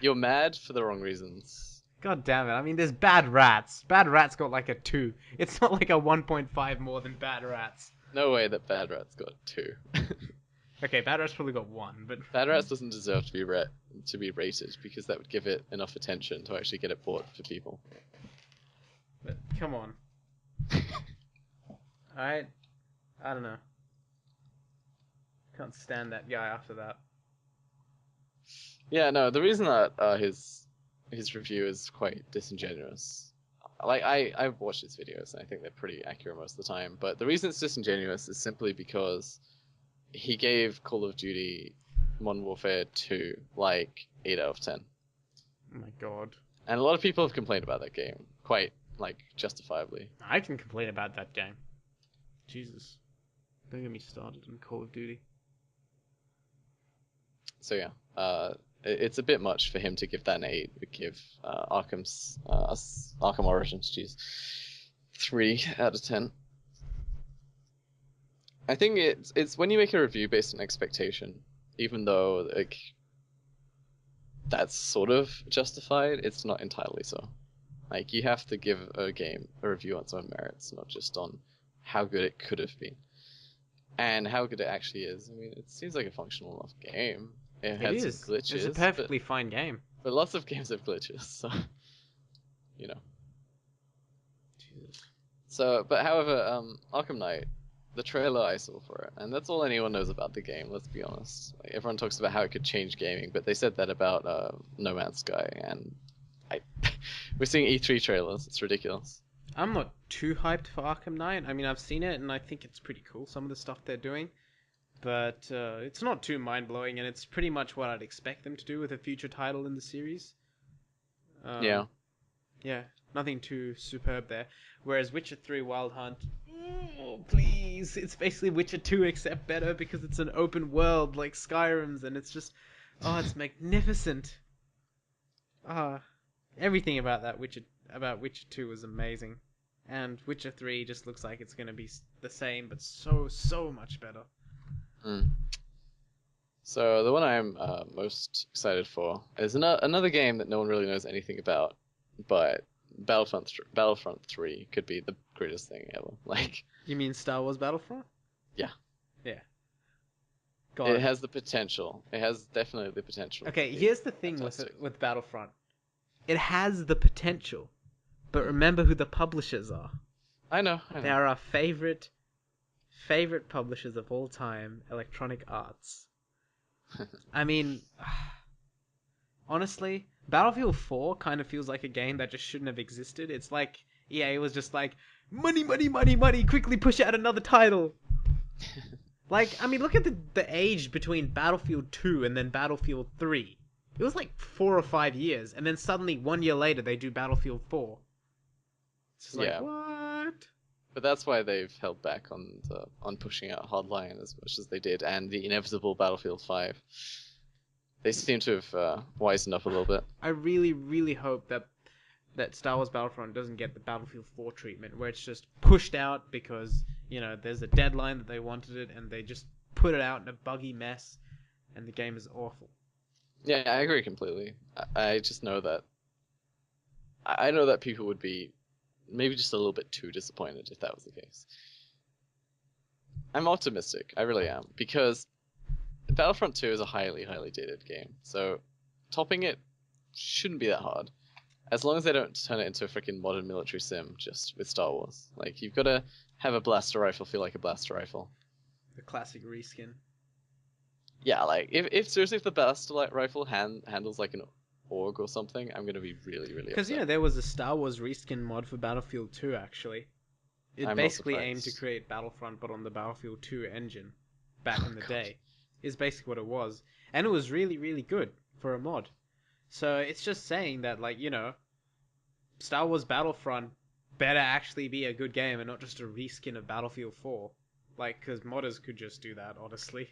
you're mad for the wrong reasons. God damn it. I mean, there's Bad Rats. Bad Rats got like a 2. It's not like a 1.5 more than Bad Rats. No way that Bad Rat's got two. Okay, Bad Rats probably got 1, but Bad Rats doesn't deserve to be rated because that would give it enough attention to actually get it bought for people. but come on. Alright? I don't know. Can't stand that guy after that. Yeah, no, the reason that his review is quite disingenuous. Like I've watched his videos and I think they're pretty accurate most of the time, but the reason it's disingenuous is simply because he gave Call of Duty Modern Warfare 2 like 8 out of 10. Oh my god. And a lot of people have complained about that game, quite like justifiably. I can complain about that game. Jesus. Don't get me started on Call of Duty. So yeah, it's a bit much for him to give that an 8, but give Arkham Origins, jeez, 3 out of 10. I think it's when you make a review based on expectation, even though like that's sort of justified, it's not entirely so. Like you have to give a game a review on its own merits, not just on how good it could have been and how good it actually is. I mean, it seems like a functional enough game. It It had some is. It's a glitches, perfectly fine game. but lots of games have glitches, so you know. Jesus. So, but however, Arkham Knight, the trailer I saw for it, and that's all anyone knows about the game. Let's be honest. Like, everyone talks about how it could change gaming, but they said that about No Man's Sky, and I, we're seeing E3 trailers. It's ridiculous. I'm not too hyped for Arkham Knight. I mean, I've seen it and I think it's pretty cool, some of the stuff they're doing. But it's not too mind blowing, and it's pretty much what I'd expect them to do with a future title in the series. Yeah. Um, yeah, nothing too superb there. Whereas Witcher 3 Wild Hunt, oh, please, it's basically Witcher 2 except better because it's an open world like Skyrim's, and it's just, oh, it's magnificent. Ah, everything about Witcher 2 was amazing, and Witcher 3 just looks like it's gonna be the same, but so much better. Mm. So the one I'm most excited for is another game that no one really knows anything about, but Battlefront 3 could be the greatest thing ever. Like, You mean Star Wars Battlefront? yeah, Yeah. it God. has the potential. It has definitely the potential to Okay, be here's the thing fantastic. with Battlefront. It has the potential, but Mm. remember who the publishers are. I know, They are our favorite publishers of all time, Electronic Arts. I mean, honestly, Battlefield 4 kind of feels like a game that just shouldn't have existed. It's like EA was just like, money, money, money, money, quickly push out another title. Like, I mean, look at the age between Battlefield 2 and then Battlefield 3. It was like 4 or 5 years, and then suddenly 1 year later they do Battlefield 4. It's just like, Yeah, what? but that's why they've held back on pushing out Hardline as much as they did, and the inevitable Battlefield 5. They seem to have wisened up a little bit. I really, really hope that Star Wars Battlefront doesn't get the Battlefield 4 treatment, where it's just pushed out because, there's a deadline that they wanted it, and they just put it out in a buggy mess, and the game is awful. Yeah, I agree completely. I just know that I know that people would be maybe just a little bit too disappointed if that was the case. I'm optimistic, I really am, because Battlefront 2 is a highly, highly dated game, so topping it shouldn't be that hard. As long as they don't turn it into a freaking modern military sim just with Star Wars. Like, you've got to have a blaster rifle feel like a blaster rifle. The classic reskin. Yeah, like, if seriously, if the blaster rifle handles like an org or something, I'm going to be really, really Because, upset. there was a Star Wars reskin mod for Battlefield 2, actually. It I'm not basically aimed to surprised. create Battlefront, but on the Battlefield 2 engine, back Oh, in the God. day. Is basically what it was. And it was really, really good for a mod. So it's just saying that, like, Star Wars Battlefront better actually be a good game and not just a reskin of Battlefield 4. Like, because modders could just do that, honestly.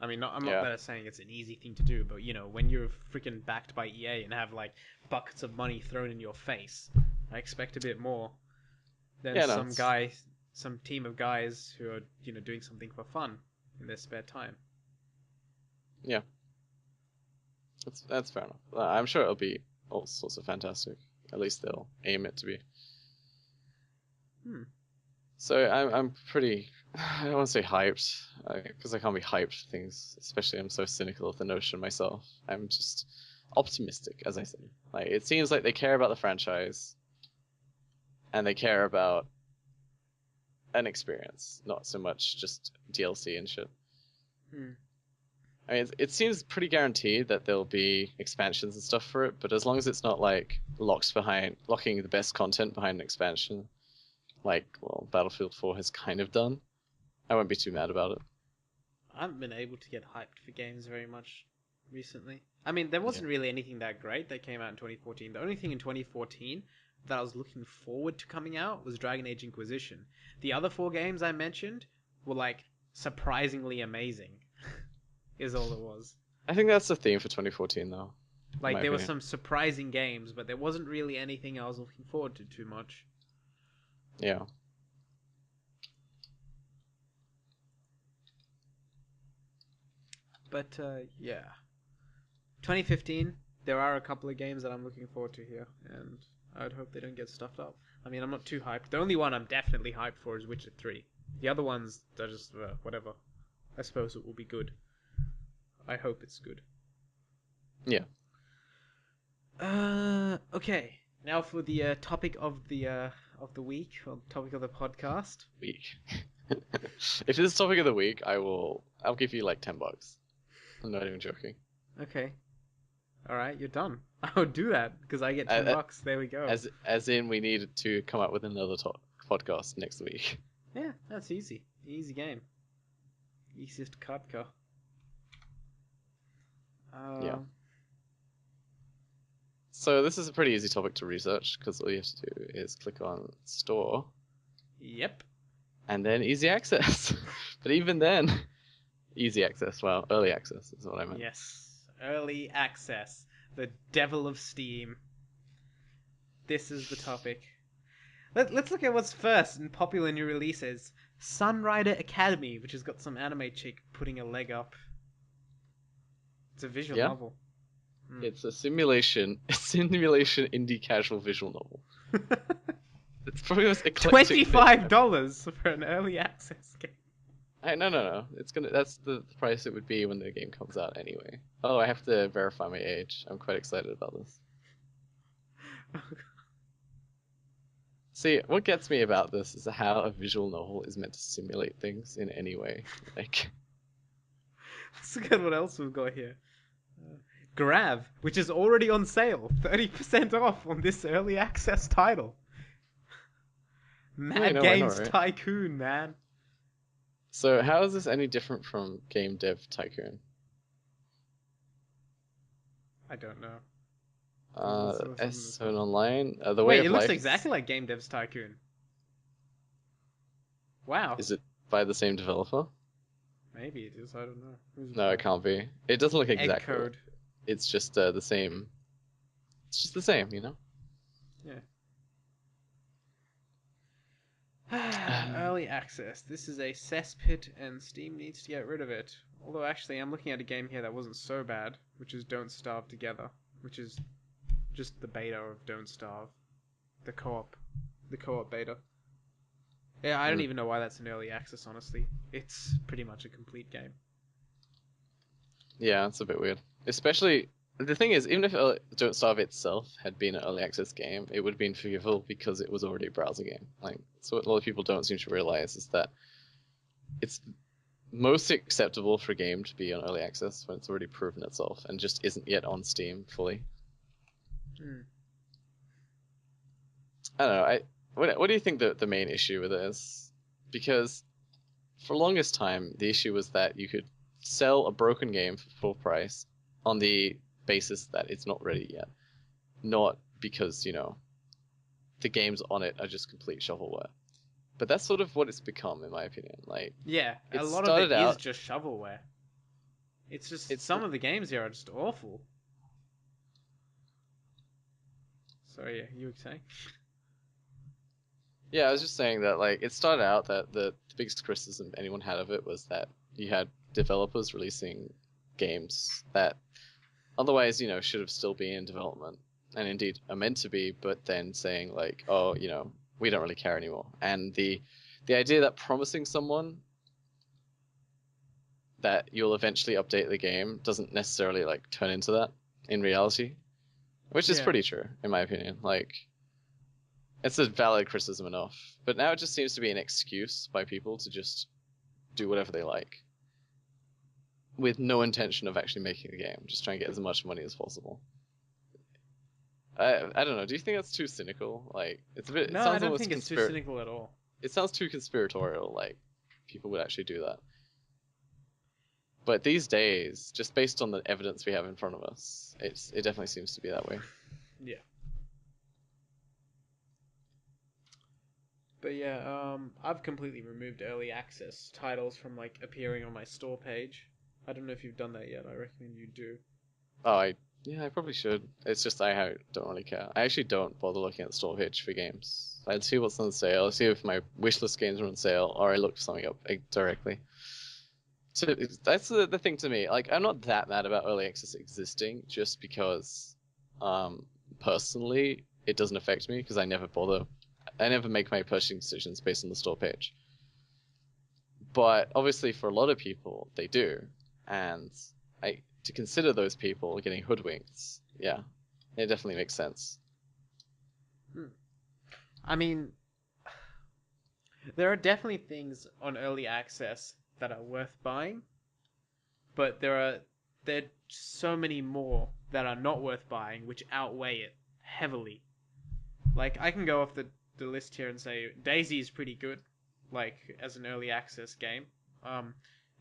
I mean, I'm not Yeah. better saying it's an easy thing to do, but, when you're freaking backed by EA and have, like, buckets of money thrown in your face, I expect a bit more than Yeah, no, it's, some team of guys who are, doing something for fun in their spare time. yeah, that's fair enough. I'm sure it'll be all sorts of fantastic. At least they'll aim it to be. Hmm. So I'm pretty. I don't want to say hyped because I can't be hyped for things. Especially I'm so cynical of the notion myself. I'm just optimistic, as I say. Like it seems like they care about the franchise, and they care about an experience, not so much just DLC and shit. Hmm. I mean, it seems pretty guaranteed that there'll be expansions and stuff for it, but as long as it's not like locking the best content behind an expansion, like well, Battlefield 4 has kind of done, I won't be too mad about it. I haven't been able to get hyped for games very much recently. I mean, there Yeah. wasn't really anything that great that came out in 2014. The only thing in 2014 that I was looking forward to coming out was Dragon Age Inquisition. The other four games I mentioned were like surprisingly amazing, is all it was. I think that's the theme for 2014, though, in Like my there were opinion. some surprising games, but there wasn't really anything I was looking forward to too much. Yeah. But yeah, 2015, there are a couple of games that I'm looking forward to here, and I'd hope they don't get stuffed up. I mean, I'm not too hyped. The only one I'm definitely hyped for is Witcher 3. The other ones, they're just whatever. I suppose it will be good. I hope it's good. Yeah. Okay. Now for the topic of the week, or topic of the podcast. Week. If this is topic of the week, I'll give you like $10. I'm not even joking. Okay. All right, you're done. I would do that because I get ten Uh, bucks. There we go. as in we need to come up with another podcast next week. Yeah, that's easy. Easy game. Easiest Katka. Yeah. Uh, So this is a pretty easy topic to research because all you have to do is click on store yep. and then easy access. But even then, easy access, well, early access is what I meant. Yes. Early access. The devil of Steam. This is the topic. Let's look at what's first in popular new releases. Sunrider Academy, which has got some anime chick putting a leg up. It's a visual Yeah, novel. it's a simulation indie casual visual novel. It's probably the most eclectic thing. $25 for an early access game. No. That's the price it would be when the game comes out anyway. Oh, I have to verify my age. I'm quite excited about this. See, what gets me about this is how a visual novel is meant to simulate things in any way. Like, Let's look at what else we've got here. Grav, which is already on sale, 30% off on this early access title. I Mad know, Games right? Tycoon, man. So how is this any different from Game Dev Tycoon? I don't know. Something that's S7 Online, The Way Wait, of it looks Life exactly like Game Dev's Tycoon. Wow. is it by the same developer? Maybe it is, I don't know. No, it can't be. It doesn't look Egg exactly. code. It's just the same. It's just the same, you know. Yeah. Early access. This is a cesspit and Steam needs to get rid of it. Although actually I'm looking at a game here that wasn't so bad, which is Don't Starve Together, which is just the beta of Don't Starve. The co-op beta. Yeah, I don't even know why that's an early access, honestly. It's pretty much a complete game. Yeah, it's a bit weird. Especially, the thing is, even if Don't Starve itself had been an early access game, it would have been forgivable because it was already a browser game. Like, so what a lot of people don't seem to realize is that it's most acceptable for a game to be on early access when it's already proven itself and just isn't yet on Steam fully. I don't know. What do you think the main issue with it is? Because for the longest time, the issue was that you could sell a broken game for full price on the basis that it's not ready yet, not because, you know, the games on it are just complete shovelware. But that's sort of what it's become, in my opinion. Like, Yeah, it a lot of it started is out. just shovelware. It's just It's some of the games here are just awful. Sorry, yeah, you were saying? Yeah, I was just saying that like it started out that the biggest criticism anyone had of it was that you had developers releasing games that otherwise, you know, should have still been in development and indeed are meant to be, but then saying like, oh, you know, we don't really care anymore. And the idea that promising someone that you'll eventually update the game doesn't necessarily like turn into that in reality, which is Yeah. pretty true in my opinion. Like, it's a valid criticism enough, but now it just seems to be an excuse by people to just do whatever they like with no intention of actually making a game, just trying to get as much money as possible. I don't know. Do you think that's too cynical? Like, it's a bit. It No, I sounds don't almost think it's too cynical at all. It sounds too conspiratorial. Like, people would actually do that. But these days, just based on the evidence we have in front of us, it definitely seems to be that way. Yeah. But yeah, I've completely removed early access titles from like appearing on my store page. I don't know if you've done that yet. I recommend you do. Oh, I probably should. It's just don't really care. I actually don't bother looking at the store page for games. I'd see what's on sale, see if my wishlist games are on sale, or I look something up directly. So that's the thing to me. Like, I'm not that mad about early access existing, just because, personally, it doesn't affect me because I never bother. I never make my purchasing decisions based on the store page. But obviously, for a lot of people, they do, and to consider those people getting hoodwinked, yeah, it definitely makes sense. I mean, there are definitely things on early access that are worth buying, but there are so many more that are not worth buying, which outweigh it heavily. Like, I can go off the list here and say Daisy is pretty good, like as an early access game.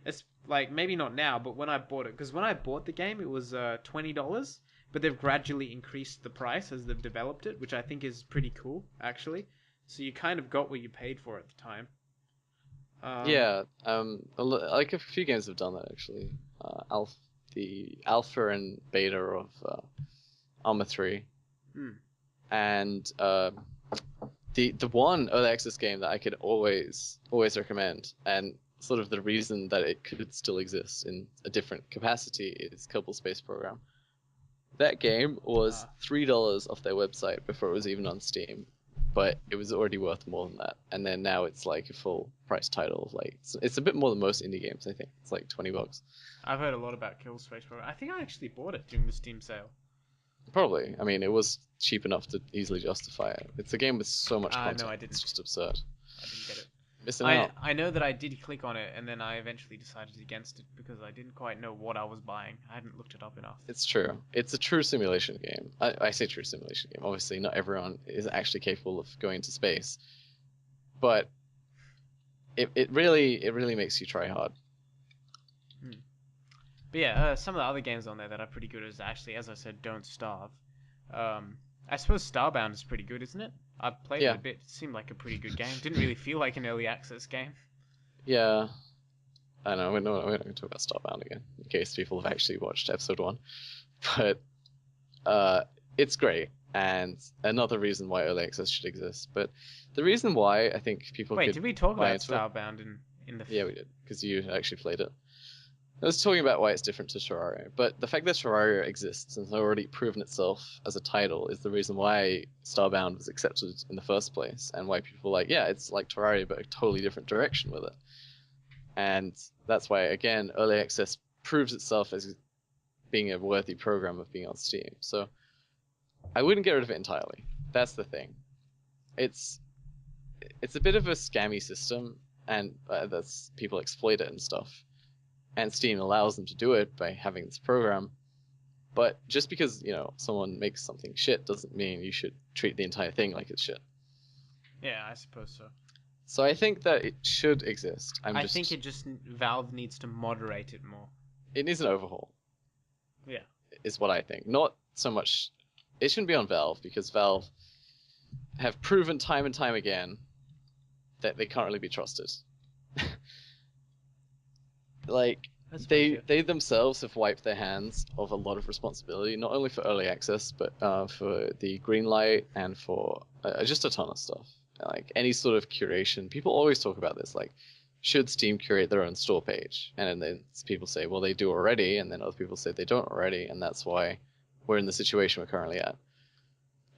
It's like maybe not now, but when I bought it, because when I bought the game, it was $20, but they've gradually increased the price as they've developed it, which I think is pretty cool, actually. So you kind of got what you paid for at the time. Yeah, like a few games have done that actually. The alpha and beta of Arma 3. and the one early access game that I could always recommend, and sort of the reason that it could still exist in a different capacity, is Kerbal Space Program. That game was $3 off their website before it was even on Steam, but it was already worth more than that. And then now it's like a full price title. Like it's a bit more than most indie games. I think it's like $20. I've heard a lot about Kerbal Space Program. I think I actually bought it during the Steam sale. Probably. I mean, it was cheap enough to easily justify it. It's a game with so much content. No, I didn't. It's just absurd. I didn't get it. Missing out. I know that I did click on it, and then I eventually decided against it because I didn't quite know what I was buying. I hadn't looked it up enough. It's true. It's a true simulation game. I say true simulation game. Obviously, not everyone is actually capable of going to space, but it really makes you try hard. But yeah, some of the other games on there that are pretty good is actually, as I said, Don't Starve. I suppose Starbound is pretty good, isn't it? I've played it a bit. It seemed like a pretty good game. Didn't really feel like an early access game. Yeah. I know, we're not going to talk about Starbound again, in case people have actually watched episode 1. But it's great, and another reason why early access should exist. But the reason why I think people Wait, did we talk about Starbound in the... Yeah, we did, because you actually played it. I was talking about why it's different to Terraria, but the fact that Terraria exists and has already proven itself as a title is the reason why Starbound was accepted in the first place, and why people were like, yeah, it's like Terraria, but a totally different direction with it. And that's why, again, early access proves itself as being a worthy program of being on Steam. So I wouldn't get rid of it entirely. That's the thing. It's a bit of a scammy system, and that's people exploit it and stuff. And Steam allows them to do it by having this program. But just because, someone makes something shit doesn't mean you should treat the entire thing like it's shit. Yeah, I suppose so. So I think that it should exist. I think Valve needs to moderate it more. It needs an overhaul. Yeah. Is what I think. Not so much... It shouldn't be on Valve, because Valve have proven time and time again that they can't really be trusted. They themselves have wiped their hands of a lot of responsibility, not only for early access, but for the green light and for just a ton of stuff. Like any sort of curation. People always talk about this, like, should Steam curate their own store page? And then people say, well, they do already, and then other people say they don't already, and that's why we're in the situation we're currently at.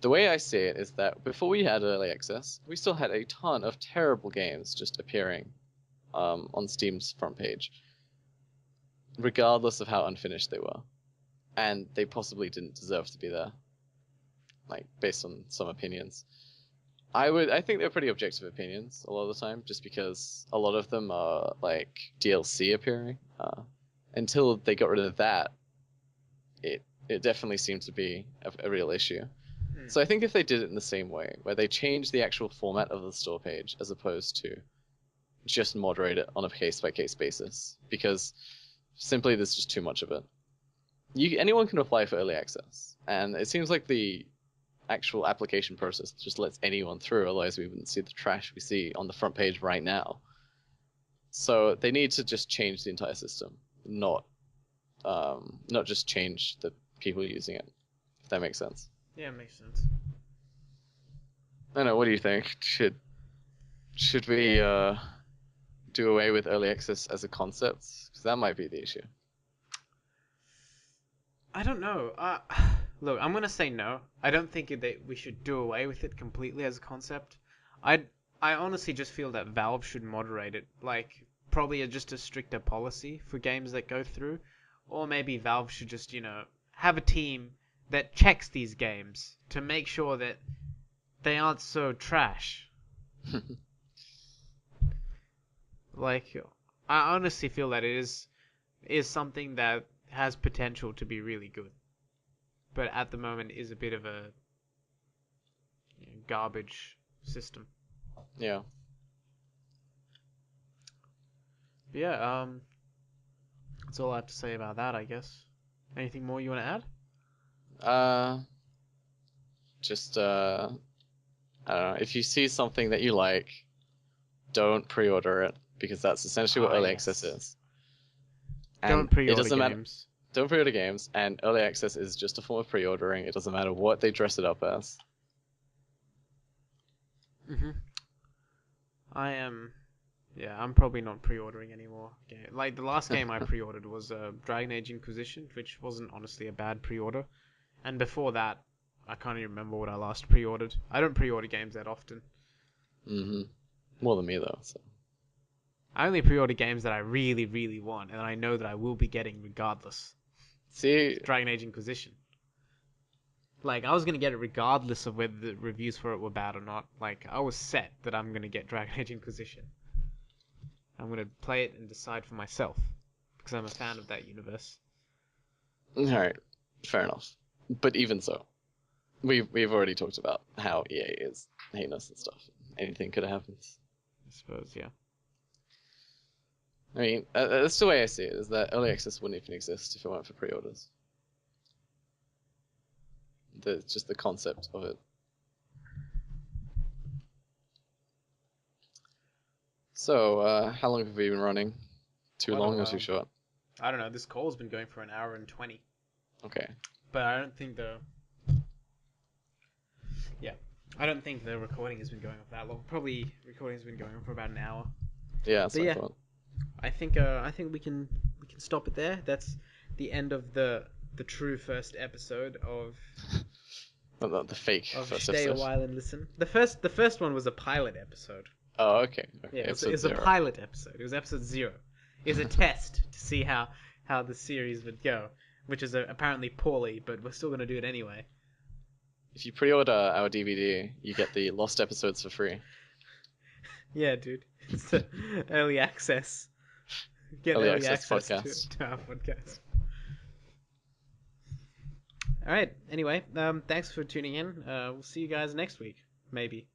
The way I see it is that before we had early access, we still had a ton of terrible games just appearing on Steam's front page, regardless of how unfinished they were. And they possibly didn't deserve to be there, like, based on some opinions. I think they're pretty objective opinions a lot of the time, just because a lot of them are, like, DLC appearing. Until they got rid of that, it definitely seemed to be a real issue. So I think if they did it in the same way, where they changed the actual format of the store page, as opposed to just moderate it on a case-by-case basis, because simply there's just too much of it. Anyone can apply for early access, and it seems like the actual application process just lets anyone through, otherwise we wouldn't see the trash we see on the front page right now. So they need to just change the entire system, not just change the people using it, if that makes sense. Yeah, it makes sense. I don't know, what do you think? Should we do away with early access as a concept? Because that might be the issue. I don't know. Look, I'm gonna say no. I don't think that we should do away with it completely as a concept. I honestly just feel that Valve should moderate it, like probably just a stricter policy for games that go through, or maybe Valve should just have a team that checks these games to make sure that they aren't so trash. Like, I honestly feel that it is something that has potential to be really good, but at the moment is a bit of a garbage system. Yeah. But yeah, that's all I have to say about that, I guess. Anything more you want to add? Just I don't know. If you see something that you like, don't pre-order it, because that's essentially what early access is. And don't pre-order games. Matter. Don't pre-order games, and early access is just a form of pre-ordering. It doesn't matter what they dress it up as. Hmm. I am. Yeah, I'm probably not pre-ordering anymore. Like the last game I pre-ordered was Dragon Age Inquisition, which wasn't honestly a bad pre-order. And before that, I can't even remember what I last pre-ordered. I don't pre-order games that often. Hmm. More than me though. So. I only pre-order games that I really, really want, and I know that I will be getting regardless. See, Dragon Age Inquisition. Like, I was gonna get it regardless of whether the reviews for it were bad or not. Like, I was set that I'm gonna get Dragon Age Inquisition. I'm gonna play it and decide for myself because I'm a fan of that universe. all right, fair enough. But even so, we've already talked about how EA is heinous and stuff. Anything could have happened. I suppose, yeah. I mean, that's the way I see it. Is that early access wouldn't even exist if it weren't for pre-orders. Just the concept of it. So, how long have we been running? Too Quite a long or too while. short? I don't know. This call's been going for an hour and 20, Okay. but I don't think the yeah, I don't think the recording has been going on for that long. Probably recording has been going on for about an hour. Yeah, that's But what I yeah, thought. I think we can stop it there. That's the end of the true first episode The fake of first Stay a episode. While and Listen. The first one was a pilot episode. Oh, okay. Yeah, Okay, it episode was a 0. pilot episode. It was episode 0. It was a test to see how the series would go, which is apparently poorly, but we're still gonna do it anyway. If you pre-order our DVD, you get the lost episodes for free. Yeah, dude, it's the early access. Get Early early access access podcast. to our podcast. All right. Anyway, thanks for tuning in. We'll see you guys next week, maybe.